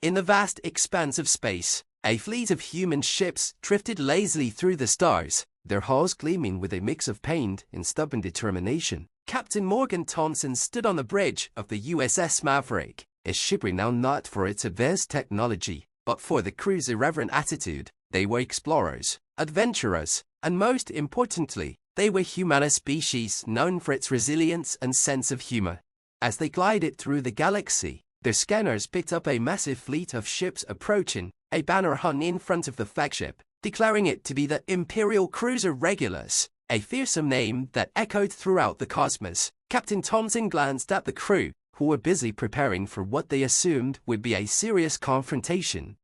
In the vast expanse of space, a fleet of human ships drifted lazily through the stars, their hulls gleaming with a mix of pain and stubborn determination. Captain Morgan Thompson stood on the bridge of the USS Maverick, a ship renowned not for its advanced technology, but for the crew's irreverent attitude. They were explorers, adventurers, and most importantly, they were human species known for its resilience and sense of humor. As they glided through the galaxy, their scanners picked up a massive fleet of ships approaching. A banner hung in front of the flagship, declaring it to be the Imperial Cruiser Regulus, a fearsome name that echoed throughout the cosmos. Captain Thompson glanced at the crew, who were busy preparing for what they assumed would be a serious confrontation.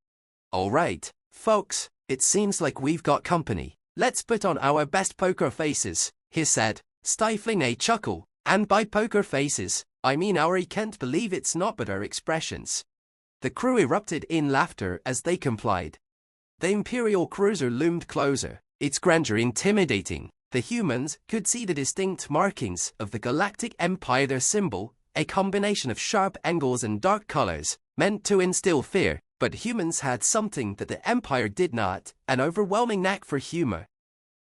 "All right, folks, it seems like we've got company. Let's put on our best poker faces," he said, stifling a chuckle. And by poker faces, I mean our can't believe it's not but our expressions. The crew erupted in laughter as they complied. The Imperial cruiser loomed closer, its grandeur intimidating. The humans could see the distinct markings of the Galactic Empire, their symbol, a combination of sharp angles and dark colors, meant to instill fear. But humans had something that the Empire did not, an overwhelming knack for humor.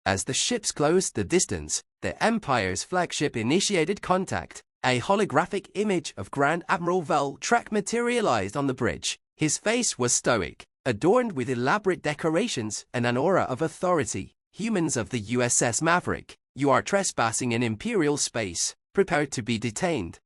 As the ships closed the distance, the Empire's flagship initiated contact. A holographic image of Grand Admiral Valtrak materialized on the bridge. His face was stoic, adorned with elaborate decorations and an aura of authority. "Humans of the USS Maverick, you are trespassing in Imperial space. Prepare to be detained."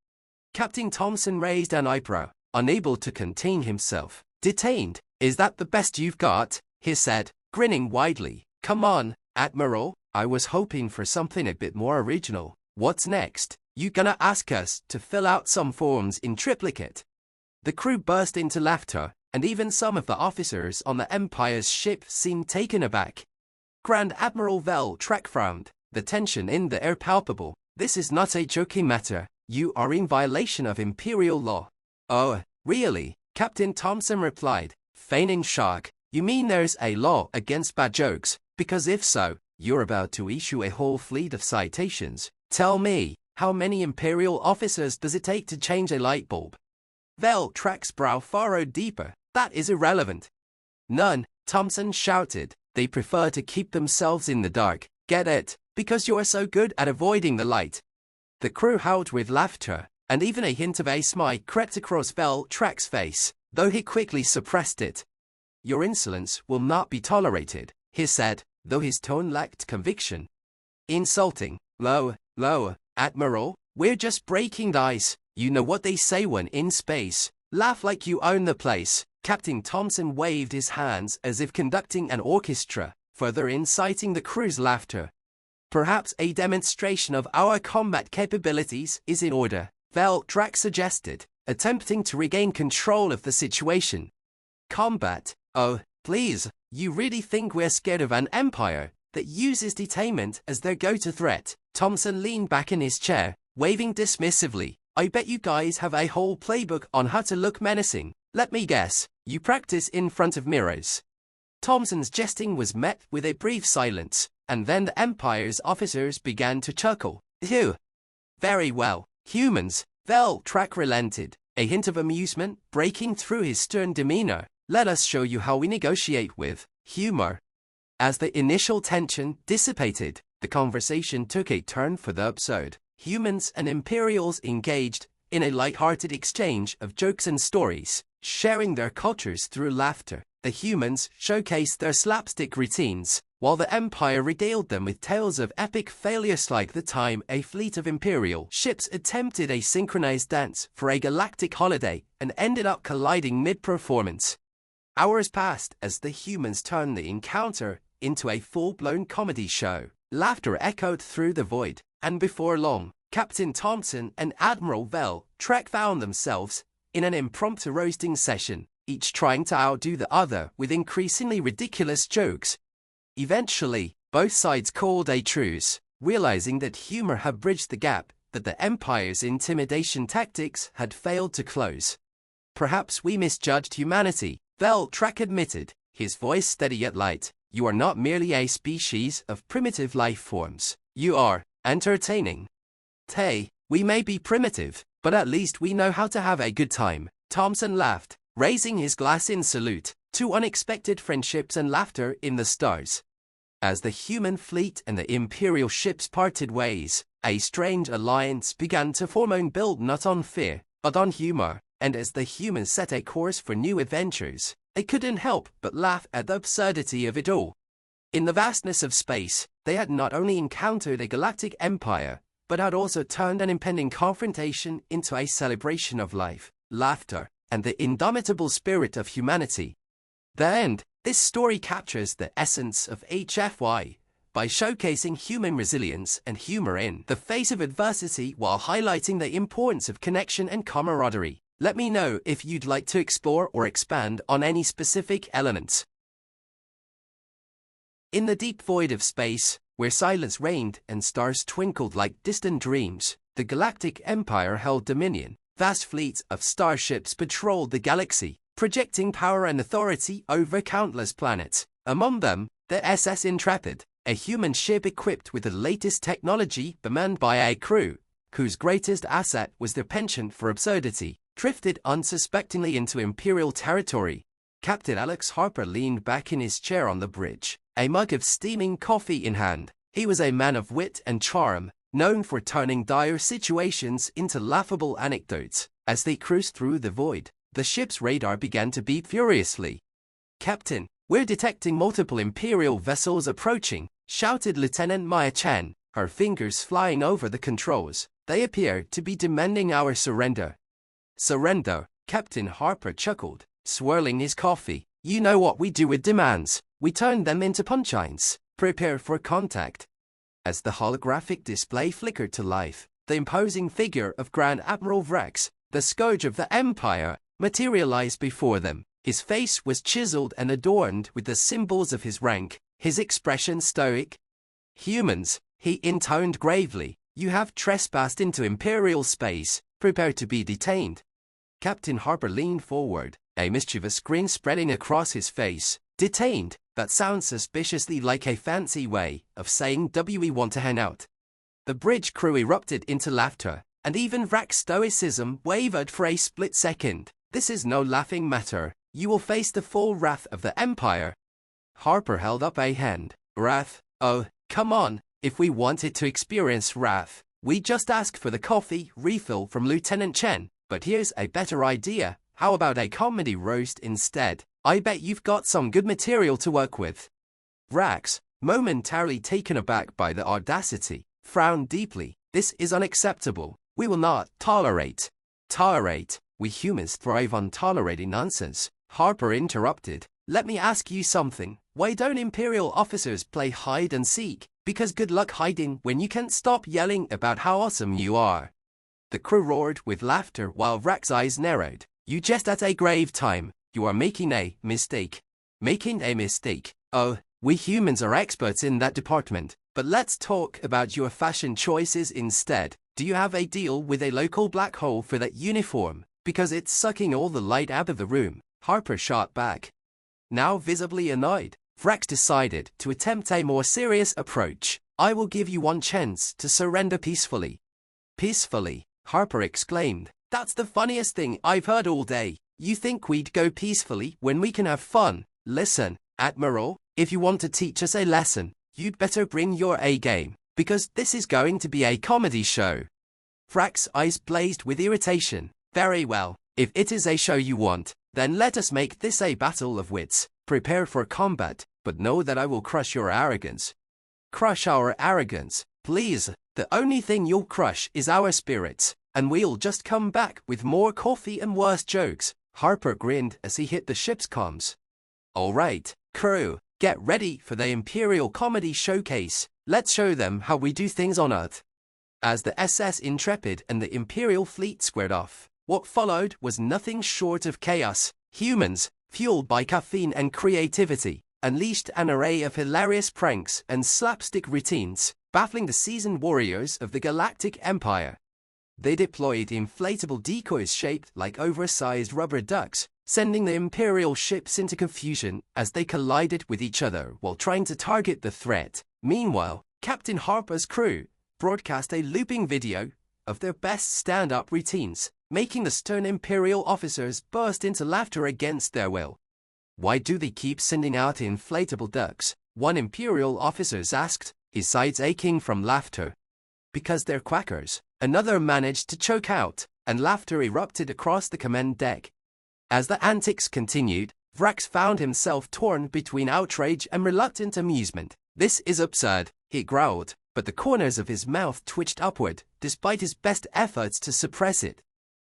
Captain Thompson raised an eyebrow, unable to contain himself. "Detained? Is that the best you've got?" he said, grinning widely. "Come on, Admiral. I was hoping for something a bit more original. What's next? You gonna ask us to fill out some forms in triplicate?" The crew burst into laughter, and even some of the officers on the Empire's ship seemed taken aback. Grand Admiral Valtrak frowned, the tension in the air palpable. "This is not a joking matter. You are in violation of Imperial law." "Oh, really?" Captain Thompson replied, feigning shock. "You mean there's a law against bad jokes? Because if so, you're about to issue a whole fleet of citations. Tell me, how many Imperial officers does it take to change a light bulb?" Valtrak's brow furrowed deeper. "That is irrelevant." "None," Thompson shouted. "They prefer to keep themselves in the dark. Get it? Because you are so good at avoiding the light." The crew howled with laughter, and even a hint of a smile crept across Valtrak's face, though he quickly suppressed it. "Your insolence will not be tolerated," he said, though his tone lacked conviction. "Insulting. Low, Admiral, we're just breaking the ice. You know what they say when in space. Laugh like you own the place." Captain Thompson waved his hands as if conducting an orchestra, further inciting the crew's laughter. "Perhaps a demonstration of our combat capabilities is in order," Valtrak suggested, attempting to regain control of the situation. "Combat? Oh, please, you really think we're scared of an empire that uses detainment as their go-to threat?" Thompson leaned back in his chair, waving dismissively. "I bet you guys have a whole playbook on how to look menacing. Let me guess, you practice in front of mirrors." Thompson's jesting was met with a brief silence, and then the Empire's officers began to chuckle. "Phew. Very well, humans," Valtrak relented, a hint of amusement breaking through his stern demeanor. "Let us show you how we negotiate with humor." As the initial tension dissipated, the conversation took a turn for the absurd. Humans and Imperials engaged in a light-hearted exchange of jokes and stories, sharing their cultures through laughter. The humans showcased their slapstick routines, while the Empire regaled them with tales of epic failures, like the time a fleet of Imperial ships attempted a synchronized dance for a galactic holiday and ended up colliding mid-performance. Hours passed as the humans turned the encounter into a full-blown comedy show. Laughter echoed through the void, and before long, Captain Thompson and Admiral Valtrak found themselves in an impromptu roasting session, each trying to outdo the other with increasingly ridiculous jokes. Eventually, both sides called a truce, realizing that humor had bridged the gap that the Empire's intimidation tactics had failed to close. "Perhaps we misjudged humanity," Valtrak admitted, his voice steady yet light. "You are not merely a species of primitive life forms. You are entertaining." "Hey, we may be primitive, but at least we know how to have a good time," Thompson laughed, raising his glass in salute to unexpected friendships and laughter in the stars. As the human fleet and the Imperial ships parted ways, a strange alliance began to form and build not on fear, but on humor, and as the humans set a course for new adventures, they couldn't help but laugh at the absurdity of it all. In the vastness of space, they had not only encountered a galactic empire, but had also turned an impending confrontation into a celebration of life, laughter, and the indomitable spirit of humanity. The end. This story captures the essence of HFY by showcasing human resilience and humor in the face of adversity while highlighting the importance of connection and camaraderie. Let me know if you'd like to explore or expand on any specific elements. In the deep void of space, where silence reigned and stars twinkled like distant dreams, the Galactic Empire held dominion. Vast fleets of starships patrolled the galaxy, projecting power and authority over countless planets. Among them, the SS Intrepid, a human ship equipped with the latest technology but manned by a crew, whose greatest asset was their penchant for absurdity, drifted unsuspectingly into Imperial territory. Captain Alex Harper leaned back in his chair on the bridge, a mug of steaming coffee in hand. He was a man of wit and charm, known for turning dire situations into laughable anecdotes. As they cruised through the void, the ship's radar began to beep furiously. "Captain, we're detecting multiple Imperial vessels approaching," shouted Lieutenant Maya Chen, her fingers flying over the controls. "They appear to be demanding our surrender." "Surrender?" Captain Harper chuckled, swirling his coffee. "You know what we do with demands. We turn them into punchlines. Prepare for contact." As the holographic display flickered to life, the imposing figure of Grand Admiral Vrax, the scourge of the Empire, materialized before them. His face was chiseled and adorned with the symbols of his rank, his expression stoic. "Humans," he intoned gravely, "you have trespassed into Imperial space. Prepare to be detained." Captain Harper leaned forward, a mischievous grin spreading across his face. "Detained? That sounds suspiciously like a fancy way of saying we want to hang out." The bridge crew erupted into laughter, and even Vrax's stoicism wavered for a split second. "This is no laughing matter. You will face the full wrath of the Empire." Harper held up a hand. "Wrath? Oh, come on. If we wanted to experience wrath, we just ask for the coffee refill from Lieutenant Chen. But here's a better idea. How about a comedy roast instead? I bet you've got some good material to work with." Vrax, momentarily taken aback by the audacity, frowned deeply. "This is unacceptable. We will not tolerate." "Tolerate? We humans thrive on tolerating nonsense," Harper interrupted. "Let me ask you something. Why don't Imperial officers play hide and seek? Because good luck hiding when you can't stop yelling about how awesome you are." The crew roared with laughter while Vrax's eyes narrowed. "You jest at a grave time. You are making a mistake." "Making a mistake? Oh, we humans are experts in that department. But let's talk about your fashion choices instead. Do you have a deal with a local black hole for that uniform? Because it's sucking all the light out of the room." Harper shot back. Now visibly annoyed, Vrax decided to attempt a more serious approach. "I will give you one chance to surrender peacefully." "Peacefully?" Harper exclaimed. "That's the funniest thing I've heard all day. You think we'd go peacefully when we can have fun? Listen, Admiral, if you want to teach us a lesson, you'd better bring your A-game, because this is going to be a comedy show." Vrax's eyes blazed with irritation. "Very well, if it is a show you want, then let us make this a battle of wits. Prepare for combat, but know that I will crush your arrogance." "Crush our arrogance? Please, the only thing you'll crush is our spirits, and we'll just come back with more coffee and worse jokes." Harper grinned as he hit the ship's comms. "All right, crew, get ready for the Imperial Comedy Showcase. Let's show them how we do things on Earth." As the SS Intrepid and the Imperial fleet squared off, what followed was nothing short of chaos. Humans, fueled by caffeine and creativity, unleashed an array of hilarious pranks and slapstick routines, baffling the seasoned warriors of the Galactic Empire. They deployed inflatable decoys shaped like oversized rubber ducks, sending the Imperial ships into confusion as they collided with each other while trying to target the threat. Meanwhile, Captain Harper's crew broadcast a looping video of their best stand-up routines, making the stern Imperial officers burst into laughter against their will. "Why do they keep sending out inflatable ducks?" one Imperial officer asked, his sides aching from laughter. "Because they're quackers," another managed to choke out, and laughter erupted across the command deck. As the antics continued, Vrax found himself torn between outrage and reluctant amusement. "This is absurd," he growled, but the corners of his mouth twitched upward, despite his best efforts to suppress it.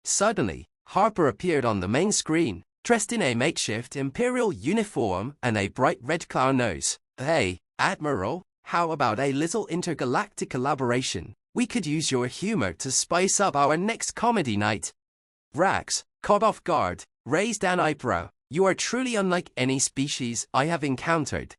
Suddenly, Harper appeared on the main screen, dressed in a makeshift Imperial uniform and a bright red clown nose. "Hey, Admiral, how about a little intergalactic collaboration? We could use your humor to spice up our next comedy night." Vrax, caught off guard, raised an eyebrow. "You are truly unlike any species I have encountered.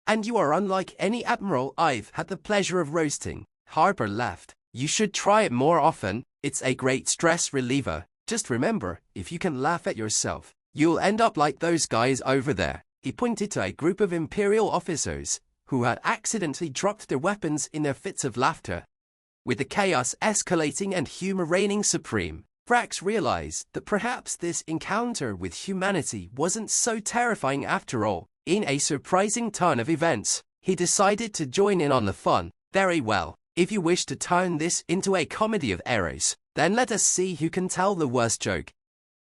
And you are unlike any admiral I've had the pleasure of roasting." Harper laughed. "You should try it more often. It's a great stress reliever. Just remember, if you can laugh at yourself, you'll end up like those guys over there." He pointed to a group of Imperial officers who had accidentally dropped their weapons in their fits of laughter. With the chaos escalating and humor reigning supreme, Vrax realized that perhaps this encounter with humanity wasn't so terrifying after all. In a surprising turn of events, he decided to join in on the fun. "Very well, if you wish to turn this into a comedy of errors, then let us see who can tell the worst joke."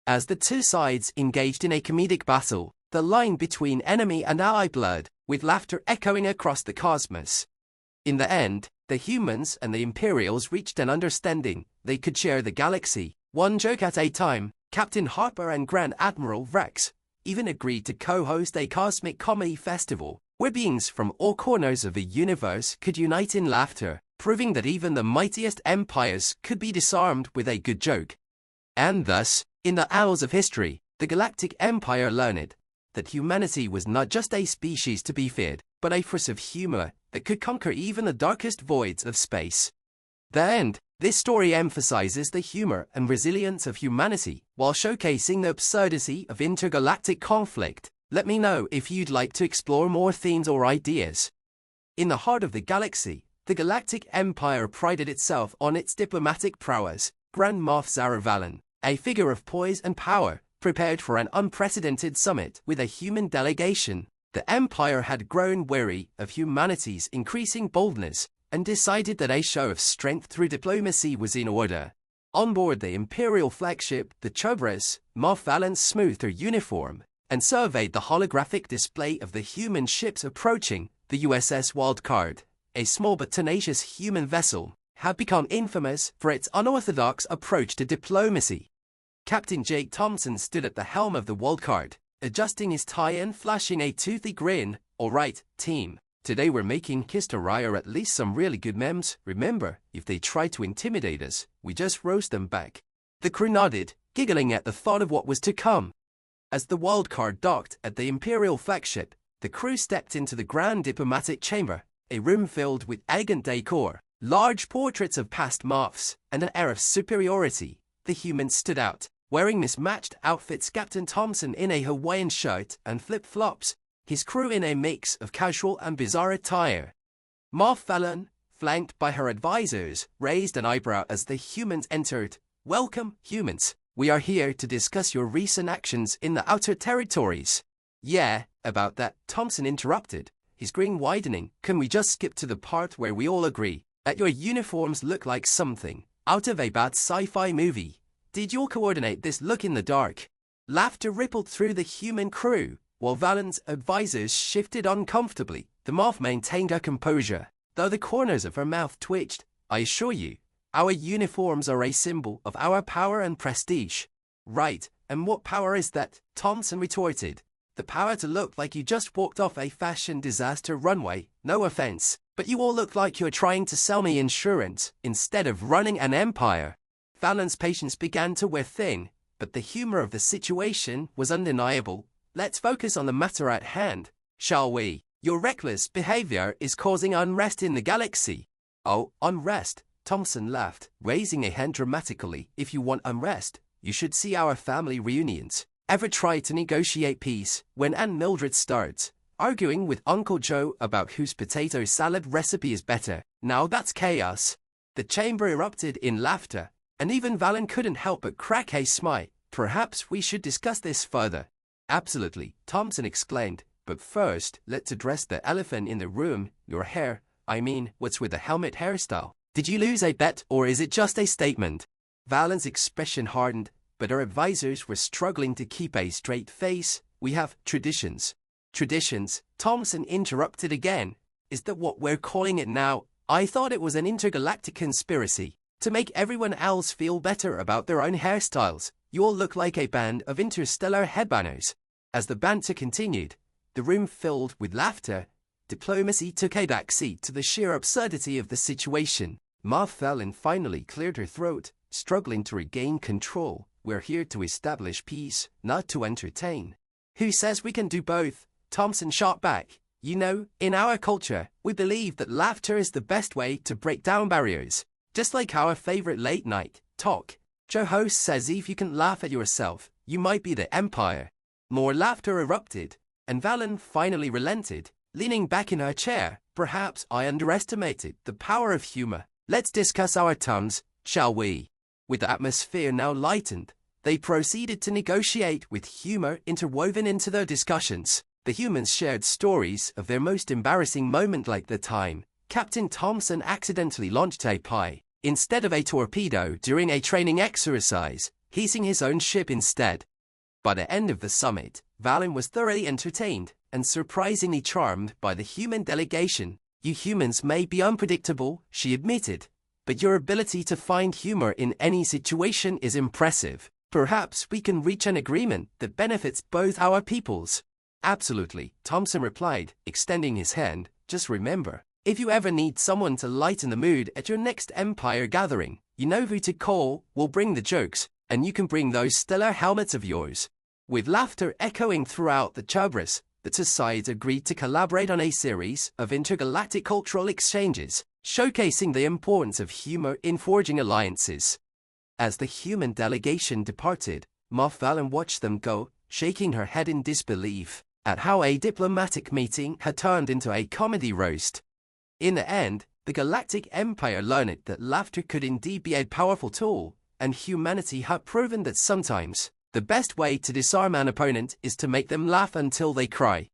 As the two sides engaged in a comedic battle, the line between enemy and ally blurred, with laughter echoing across the cosmos. In the end, the humans and the Imperials reached an understanding. They could share the galaxy, one joke at a time. Captain Harper and Grand Admiral Vrax even agreed to co-host a cosmic comedy festival, where beings from all corners of the universe could unite in laughter, proving that even the mightiest empires could be disarmed with a good joke. And thus, in the annals of history, the Galactic Empire learned that humanity was not just a species to be feared, but a force of humor that could conquer even the darkest voids of space. The end. This story emphasizes the humor and resilience of humanity while showcasing the absurdity of intergalactic conflict. Let me know if you'd like to explore more themes or ideas. In the heart of the galaxy, the Galactic Empire prided itself on its diplomatic prowess. Grand Moff Zaravalon, a figure of poise and power, prepared for an unprecedented summit with a human delegation. The Empire had grown weary of humanity's increasing boldness and decided that a show of strength through diplomacy was in order. On board the Imperial flagship, the Chobras, Moff Valon smoothed her uniform and surveyed the holographic display of the human ships approaching. The USS Wildcard, a small but tenacious human vessel, had become infamous for its unorthodox approach to diplomacy. Captain Jake Thompson stood at the helm of the Wildcard, adjusting his tie and flashing a toothy grin. "All right, team. Today we're making history or at least some really good memes. Remember, if they try to intimidate us, we just roast them back." The crew nodded, giggling at the thought of what was to come. As the Wildcard docked at the Imperial flagship, the crew stepped into the Grand Diplomatic Chamber, a room filled with elegant decor, large portraits of past Moffs, and an air of superiority. The humans stood out, wearing mismatched outfits. Captain Thompson in a Hawaiian shirt and flip-flops, his crew in a mix of casual and bizarre attire. Moff Valon, flanked by her advisors, raised an eyebrow as the humans entered. "Welcome, humans. We are here to discuss your recent actions in the Outer Territories." "Yeah, about that," Thompson interrupted, his grin widening. "Can we just skip to the part where we all agree that your uniforms look like something out of a bad sci-fi movie? Did you all coordinate this look in the dark?" Laughter rippled through the human crew, while Valon's advisors shifted uncomfortably. The Moff maintained her composure, though the corners of her mouth twitched. "I assure you, our uniforms are a symbol of our power and prestige." "Right, and what power is that?" Thompson retorted. "The power to look like you just walked off a fashion disaster runway. No offense, but you all look like you're trying to sell me insurance instead of running an empire." Valon's patience began to wear thin, but the humor of the situation was undeniable. "Let's focus on the matter at hand, shall we? Your reckless behavior is causing unrest in the galaxy." "Oh, unrest?" Thompson laughed, raising a hand dramatically. "If you want unrest, you should see our family reunions. Ever try to negotiate peace when Aunt Mildred starts arguing with Uncle Joe about whose potato salad recipe is better? Now that's chaos." The chamber erupted in laughter, And even Valen couldn't help but crack a smile. Perhaps we should discuss this further. Absolutely, Thompson exclaimed. But first, let's address the elephant in the room, your hair. I mean, what's with the helmet hairstyle? Did you lose a bet, or is it just a statement? Valen's expression hardened, but our advisors were struggling to keep a straight face. We have traditions. Traditions? Thompson interrupted again. Is that what we're calling it now? I thought it was an intergalactic conspiracy. To make everyone else feel better about their own hairstyles. You all look like a band of interstellar headbangers. As the banter continued, the room filled with laughter. Diplomacy took a backseat to the sheer absurdity of the situation. Ma Fallon finally cleared her throat, struggling to regain control. We're here to establish peace, not to entertain. Who says we can do both? Thompson shot back. You know, in our culture, we believe that laughter is the best way to break down barriers. Just like our favorite late-night talk show host says if you can laugh at yourself, you might be the empire. More laughter erupted, and Valen finally relented, leaning back in her chair. Perhaps I underestimated the power of humor. Let's discuss our terms, shall we? With the atmosphere now lightened, they proceeded to negotiate with humor interwoven into their discussions. The humans shared stories of their most embarrassing moment, like the time Captain Thompson accidentally launched a pie instead of a torpedo during a training exercise, hissing his own ship instead. By the end of the summit, Valen was thoroughly entertained and surprisingly charmed by the human delegation. You humans may be unpredictable, she admitted, but your ability to find humor in any situation is impressive. Perhaps we can reach an agreement that benefits both our peoples. Absolutely, Thompson replied, extending his hand. Just remember, if you ever need someone to lighten the mood at your next Empire gathering, you know who to call. We'll bring the jokes, and you can bring those stellar helmets of yours. With laughter echoing throughout the Chubris, the two sides agreed to collaborate on a series of intergalactic cultural exchanges, showcasing the importance of humor in forging alliances. As the human delegation departed, Moff Valen watched them go, shaking her head in disbelief at how a diplomatic meeting had turned into a comedy roast. In the end, the Galactic Empire learned that laughter could indeed be a powerful tool, and humanity had proven that sometimes the best way to disarm an opponent is to make them laugh until they cry.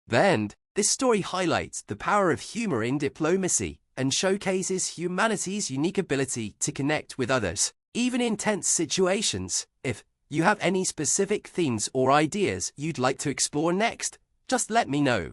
The end. This story highlights the power of humor in diplomacy and showcases humanity's unique ability to connect with others, even in tense situations. If you have any specific themes or ideas you'd like to explore next, just let me know.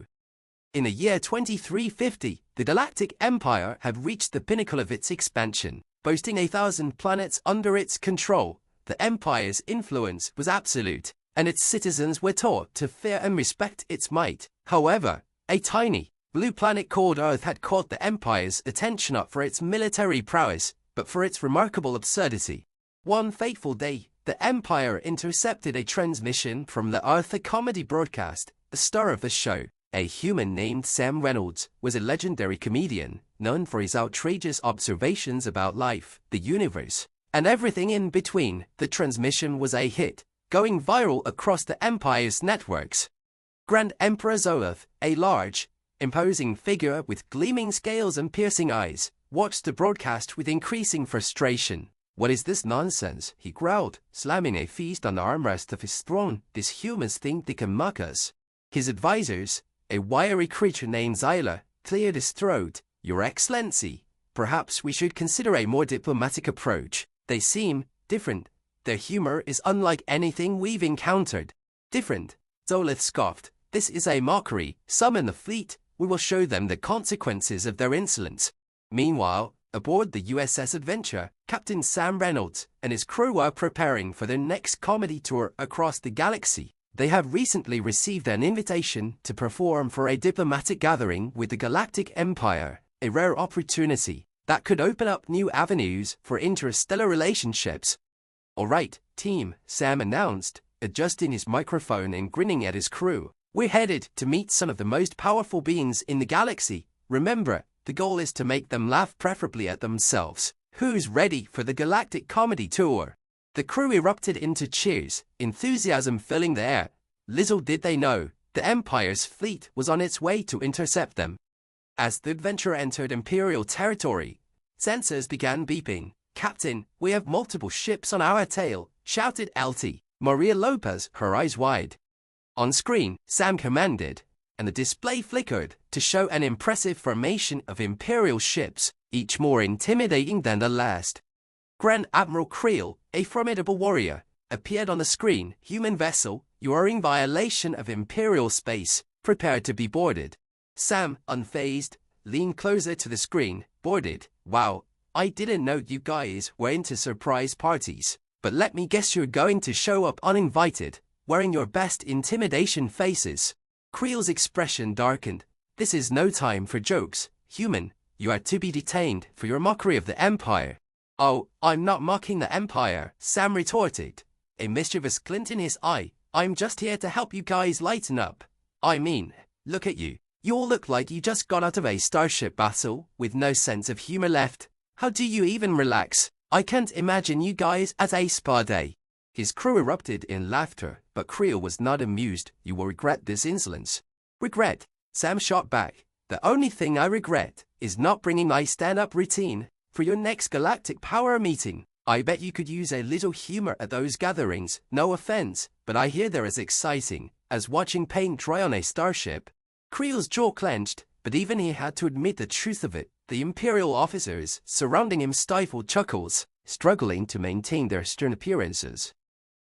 In the year 2350, the Galactic Empire had reached the pinnacle of its expansion, boasting 1,000 planets under its control. The Empire's influence was absolute, and its citizens were taught to fear and respect its might. However, a tiny, blue planet called Earth had caught the Empire's attention, not for its military prowess, but for its remarkable absurdity. One fateful day, the Empire intercepted a transmission from the Earth, a comedy broadcast. The star of the show, a human named Sam Reynolds, was a legendary comedian, known for his outrageous observations about life, the universe, and everything in between. The transmission was a hit, going viral across the Empire's networks. Grand Emperor Zoloth, a large, imposing figure with gleaming scales and piercing eyes, watched the broadcast with increasing frustration. "What is this nonsense?" he growled, slamming a fist on the armrest of his throne. "These humans think they can mock us." His advisors, a wiry creature named Zyla, cleared his throat. "Your Excellency, perhaps we should consider a more diplomatic approach. They seem different. Their humor is unlike anything we've encountered." "Different?" Zoloth scoffed. "This is a mockery. Summon the fleet. We will show them the consequences of their insolence." Meanwhile, aboard the USS Adventure, Captain Sam Reynolds and his crew were preparing for their next comedy tour across the galaxy. They have recently received an invitation to perform for a diplomatic gathering with the Galactic Empire, a rare opportunity that could open up new avenues for interstellar relationships. "All right, team," Sam announced, adjusting his microphone and grinning at his crew. "We're headed to meet some of the most powerful beings in the galaxy. Remember, the goal is to make them laugh, preferably at themselves. Who's ready for the Galactic Comedy Tour?" The crew erupted into cheers, enthusiasm filling the air. Little did they know, the Empire's fleet was on its way to intercept them. As the Adventure entered Imperial territory, sensors began beeping. "Captain, we have multiple ships on our tail," shouted LT. Maria Lopez, her eyes wide. On screen, Sam commanded, and the display flickered to show an impressive formation of Imperial ships, each more intimidating than the last. Grand Admiral Creel, a formidable warrior, appeared on the screen. "Human vessel, you are in violation of Imperial space. Prepare to be boarded." Sam, unfazed, leaned closer to the screen. "Boarded? Wow, I didn't know you guys were into surprise parties. But let me guess you're going to show up uninvited, wearing your best intimidation faces." Creel's expression darkened. "This is no time for jokes. Human, you are to be detained for your mockery of the Empire." "Oh, I'm not mocking the Empire," Sam retorted, a mischievous glint in his eye. "I'm just here to help you guys lighten up. I mean, look at you. You all look like you just got out of a starship battle with no sense of humor left. How do you even relax? I can't imagine you guys at a spa day." His crew erupted in laughter, but Creel was not amused. "You will regret this insolence." "Regret?" Sam shot back. "The only thing I regret is not bringing my stand-up routine for your next Galactic Power meeting. I bet you could use a little humor at those gatherings. No offense, but I hear they're as exciting as watching paint dry on a starship." Creel's jaw clenched, but even he had to admit the truth of it. The Imperial officers surrounding him stifled chuckles, struggling to maintain their stern appearances.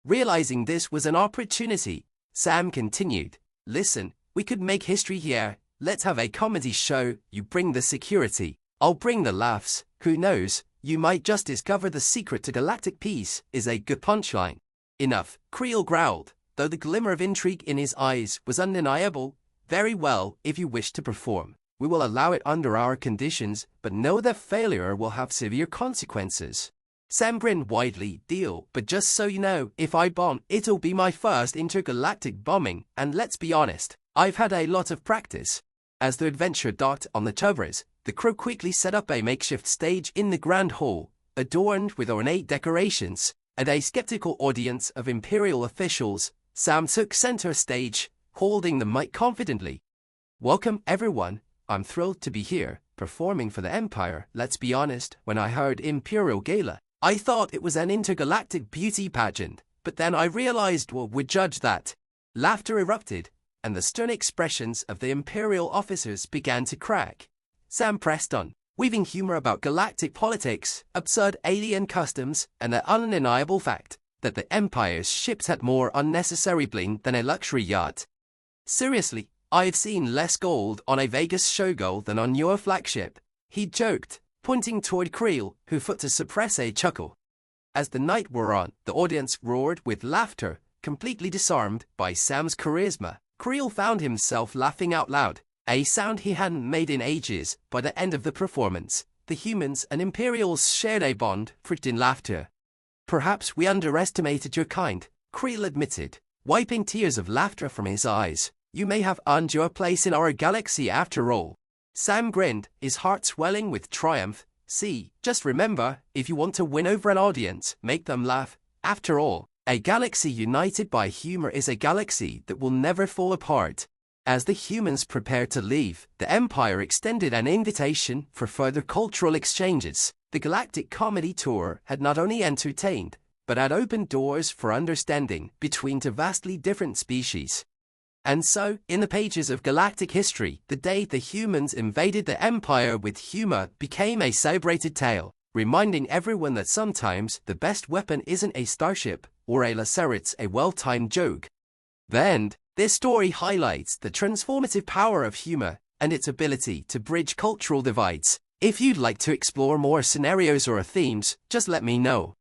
Realizing this was an opportunity, Sam continued, "Listen, we could make history here. Let's have a comedy show. You bring the security, I'll bring the laughs. Who knows, you might just discover the secret to galactic peace." Is a good punchline. "Enough," Creel growled, though the glimmer of intrigue in his eyes was undeniable. "Very well, if you wish to perform, we will allow it under our conditions, but know that failure will have severe consequences." Sam grinned widely. "Deal, but just so you know, if I bomb, it'll be my first intergalactic bombing, and let's be honest, I've had a lot of practice." As the adventure docked on the Tuvras, the crew quickly set up a makeshift stage in the Grand Hall, adorned with ornate decorations, and a skeptical audience of Imperial officials. Sam took center stage, holding the mic confidently. "Welcome, everyone. I'm thrilled to be here, performing for the Empire. Let's be honest, when I heard Imperial Gala, I thought it was an intergalactic beauty pageant, but then I realized what would judge that." Laughter erupted, and the stern expressions of the Imperial officers began to crack. Sam pressed on, weaving humor about galactic politics, absurd alien customs, and the undeniable fact that the Empire's ships had more unnecessary bling than a luxury yacht. "Seriously, I've seen less gold on a Vegas showgirl than on your flagship," he joked, pointing toward Creel, who fought to suppress a chuckle. As the night wore on, the audience roared with laughter, completely disarmed by Sam's charisma. Creel found himself laughing out loud, a sound he hadn't made in ages. By the end of the performance, the humans and Imperials shared a bond forged in laughter. "Perhaps we underestimated your kind," Creel admitted, wiping tears of laughter from his eyes. "You may have earned your place in our galaxy after all." Sam grinned, his heart swelling with triumph. "See, just remember, if you want to win over an audience, make them laugh. After all, a galaxy united by humor is a galaxy that will never fall apart." As the humans prepared to leave, the Empire extended an invitation for further cultural exchanges. The Galactic Comedy Tour had not only entertained, but had opened doors for understanding between two vastly different species. And so, in the pages of galactic history, the day the humans invaded the Empire with humor became a celebrated tale, reminding everyone that sometimes the best weapon isn't a starship, or a lacerate, a well-timed joke. The end. This story highlights the transformative power of humor and its ability to bridge cultural divides. If you'd like to explore more scenarios or themes, just let me know.